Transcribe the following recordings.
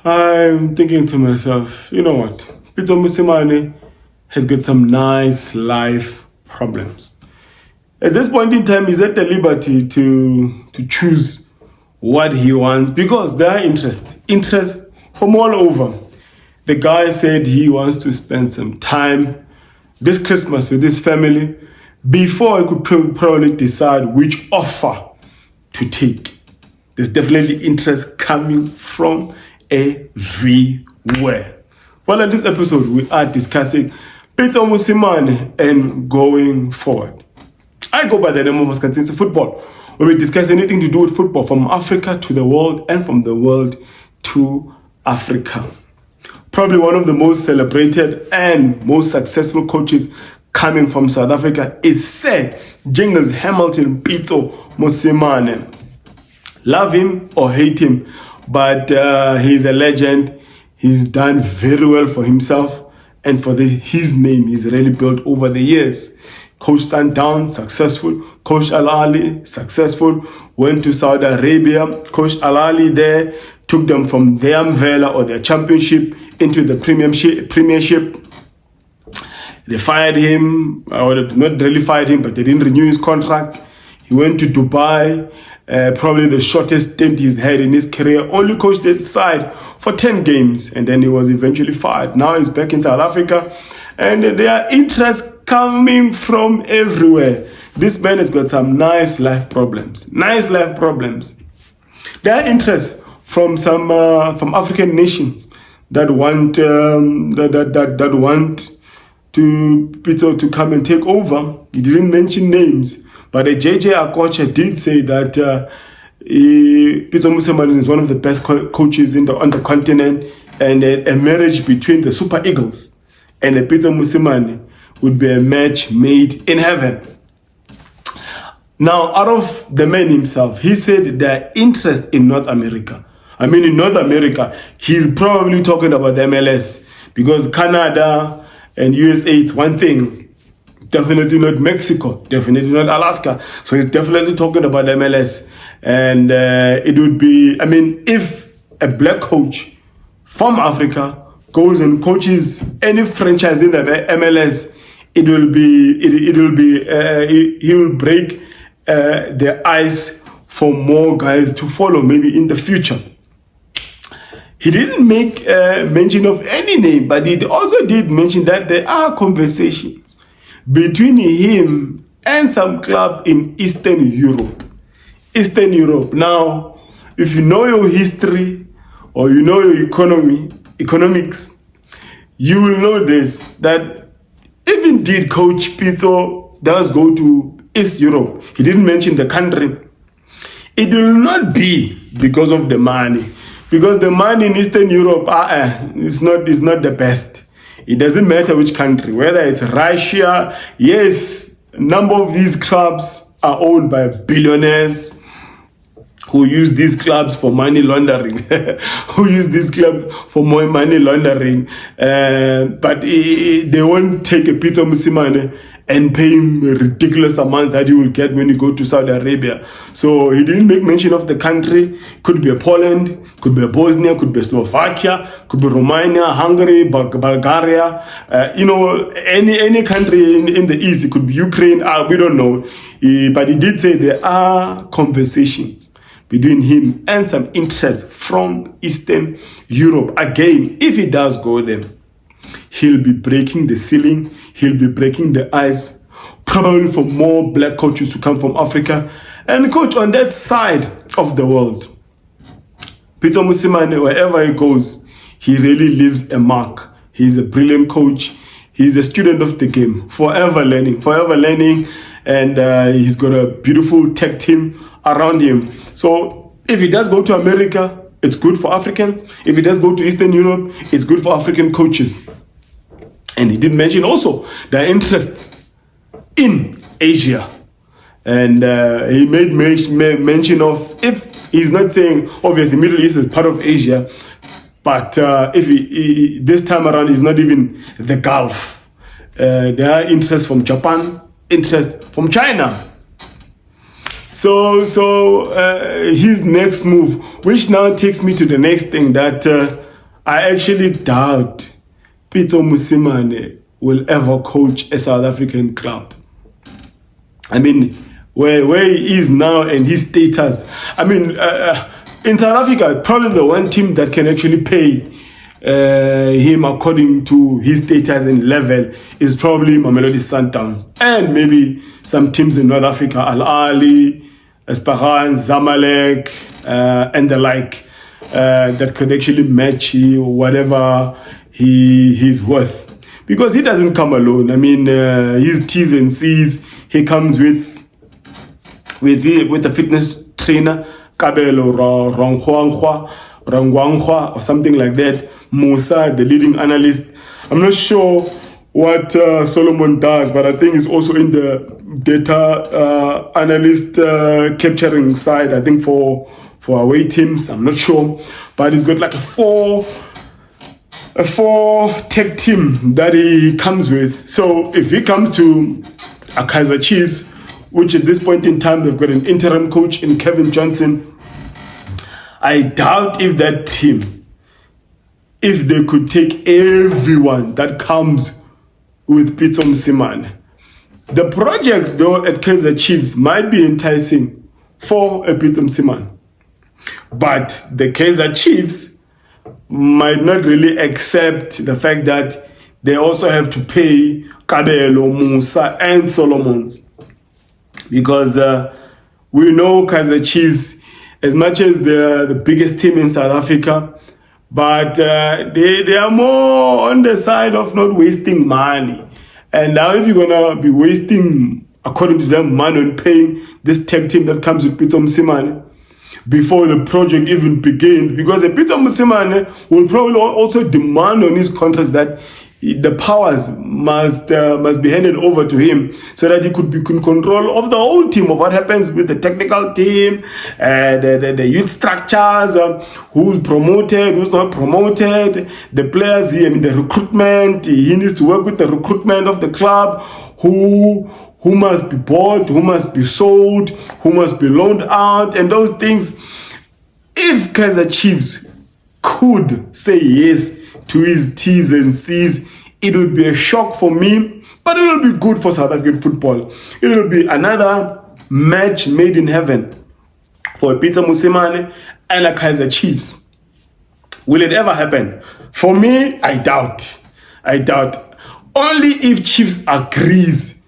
I'm thinking to myself, you know what? Pitso Mosimane has got some nice life problems. At this point in time, he's at the liberty to choose what he wants because there are interest from all over. The guy said he wants to spend some time this Christmas with his family before he could probably decide which offer to take. There's definitely interest coming from everywhere. Well, in this episode, we are discussing Pitso Mosimane and going forward. I go by the name of Oscar Football, where we discuss anything to do with football from Africa to the world and from the world to Africa. Probably one of the most celebrated and most successful coaches coming from South Africa is Sir Jingles Hamilton Pitso Mosimane. Love him or hate him, but he's a legend. He's done very well for himself and for his name he's really built over the years. Coach Sundowns, successful. Coach Ahly, successful. Went to Saudi Arabia. Coach Ahly there, took them from their umbrella or their championship into the premiership. They fired him, or not really fired him, but they didn't renew his contract. He went to Dubai, probably the shortest stint he's had in his career. Only coached that side for 10 games, and then he was eventually fired. Now he's back in South Africa, and there are interests coming from everywhere. This man has got some nice life problems. There are interests from some from African nations that want that want to Pitso to come and take over. He didn't mention names, but JJ Akocha did say that Pitso Mosimane is one of the best coaches on the continent, and a marriage between the Super Eagles and Pitso Mosimane would be a match made in heaven. Now, out of the man himself, he said their interest in North America. In North America, he's probably talking about the MLS, because Canada and USA, it's one thing. Definitely not Mexico, definitely not Alaska. So he's definitely talking about MLS. And it would be, if a black coach from Africa goes and coaches any franchise in the MLS, he will break the ice for more guys to follow maybe in the future. He didn't make mention of any name, but he also did mention that there are conversations between him and some club in Eastern Europe. Now, if you know your history or you know your economics, you will know this, that if indeed Coach Pitso does go to East Europe, he didn't mention the country, it will not be because of the money. Because the money in Eastern Europe is not the best. It doesn't matter which country, whether it's Russia. Yes, a number of these clubs are owned by billionaires who use these clubs for money laundering. But they won't take a Pitso Mosimane and pay him ridiculous amounts that you will get when you go to Saudi Arabia. So he didn't make mention of the country. Could be a Poland, could be a Bosnia, could be a Slovakia, could be Romania, Hungary, Bulgaria. Any country in the East. It could be Ukraine. We don't know. But he did say there are conversations between him and some interest from Eastern Europe. Again, if he does go there, he'll be breaking the ceiling, he'll be breaking the ice, probably for more black coaches to come from Africa and coach on that side of the world. Pitso Mosimane, wherever he goes, he really leaves a mark. He's a brilliant coach. He's a student of the game, forever learning, and he's got a beautiful tech team around him. So if he does go to America, it's good for Africans. If he does go to Eastern Europe, it's good for African coaches. And he did mention also their interest in Asia. And he made mention of, if he's not saying, obviously, Middle East is part of Asia, but if he this time around, he's not even the Gulf. There are interests from Japan, interest from China. So his next move, which now takes me to the next thing, that I actually doubt Pitso Mosimane will ever coach a South African club. I mean, where he is now and his status. I mean, in South Africa, probably the one team that can actually pay him according to his status and level is probably Mamelodi Sundowns, and maybe some teams in North Africa, Ahly, Esperance, Zamalek, and the like, that could actually match whatever he's worth. Because he doesn't come alone. I mean, his T's and C's, he comes with the fitness trainer, Kabelo Rangwangwa or something like that. Musa, the leading analyst. I'm not sure what Solomon does, but I think he's also in the data analyst capturing side, I think for away teams. I'm not sure, but he's got like a four tech team that he comes with. So if he comes to a Kaizer Chiefs, which at this point in time they've got an interim coach in Kevin Johnson, I doubt if that team, if they could take everyone that comes with Pitso Mosimane. The project though at Kaizer Chiefs might be enticing for a Pitso Mosimane, but the Kaizer Chiefs might not really accept the fact that they also have to pay Kabelo, Musa and Solomons, because we know Kaizer Chiefs, as much as they're the biggest team in South Africa, but they are more on the side of not wasting money. And now if you're going to be wasting, according to them, money on paying this tech team that comes with Pitso Mosimane before the project even begins, because the Pitso Mosimane will probably also demand on his contracts that the powers must be handed over to him, so that he could be in control of the whole team, of what happens with the technical team, the youth structures, who's promoted, who's not promoted, the players, the recruitment. He needs to work with the recruitment of the club, who must be bought, who must be sold, who must be loaned out, and those things. If Kaizer Chiefs could say yes to his T's and C's, it would be a shock for me, but it will be good for South African football. It will be another match made in heaven for Pitso Mosimane and a Kaizer Chiefs. Will it ever happen? For me, I doubt. Only if Chiefs agrees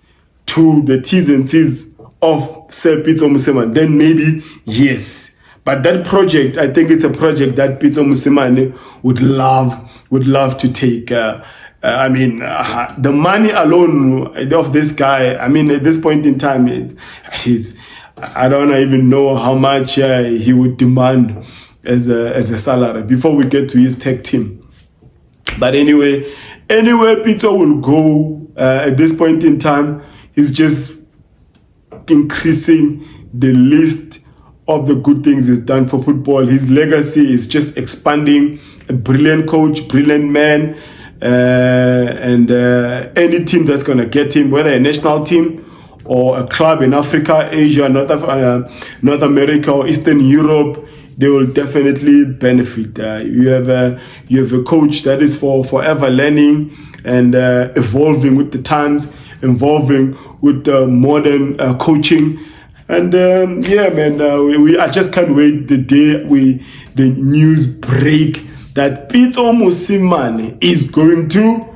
to the T's and C's of Sir Pitso Mosimane, then maybe yes. But that project, I think it's a project that Pitso Mosimane would love to take. The money alone of this guy, I mean, at this point in time, I don't even know how much he would demand as a salary before we get to his tech team. But anyway, Pitso will go at this point in time. He's just increasing the list of the good things he's done for football. His legacy is just expanding. A brilliant coach, brilliant man, and any team that's going to get him, whether a national team or a club in Africa, Asia, North America, or Eastern Europe, they will definitely benefit. You have a coach that is for forever learning and evolving with the times, evolving with modern coaching. And I just can't wait the day the news break that Pitso Mosimane is going to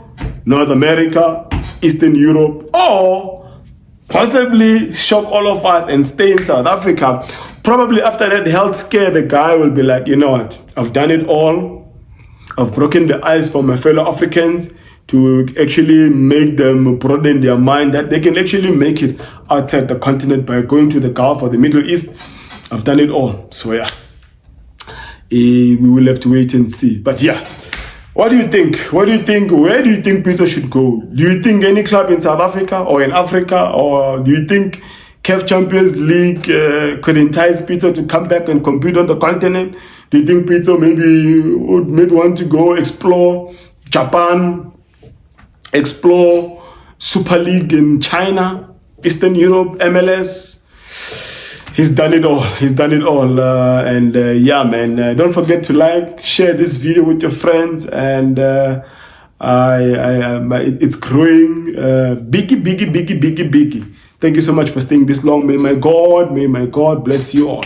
North America, Eastern Europe, or possibly shock all of us and stay in South Africa. Probably after that health scare, the guy will be like, you know what, I've done it all. I've broken the ice for my fellow Africans to actually make them broaden their mind that they can actually make it outside the continent by going to the Gulf or the Middle East. I've done it all. So yeah, we will have to wait and see. But yeah, what do you think? Where do you think Pitso should go? Do you think any club in South Africa or in Africa, or do you think CAF Champions League could entice Pitso to come back and compete on the continent? Do you think Pitso would want to go explore Japan, explore Super League in China, Eastern Europe, MLS? He's done it all. He's done it all. Yeah, man. Don't forget to like, share this video with your friends, and it's growing biggie. Thank you so much for staying this long. May my God bless you all.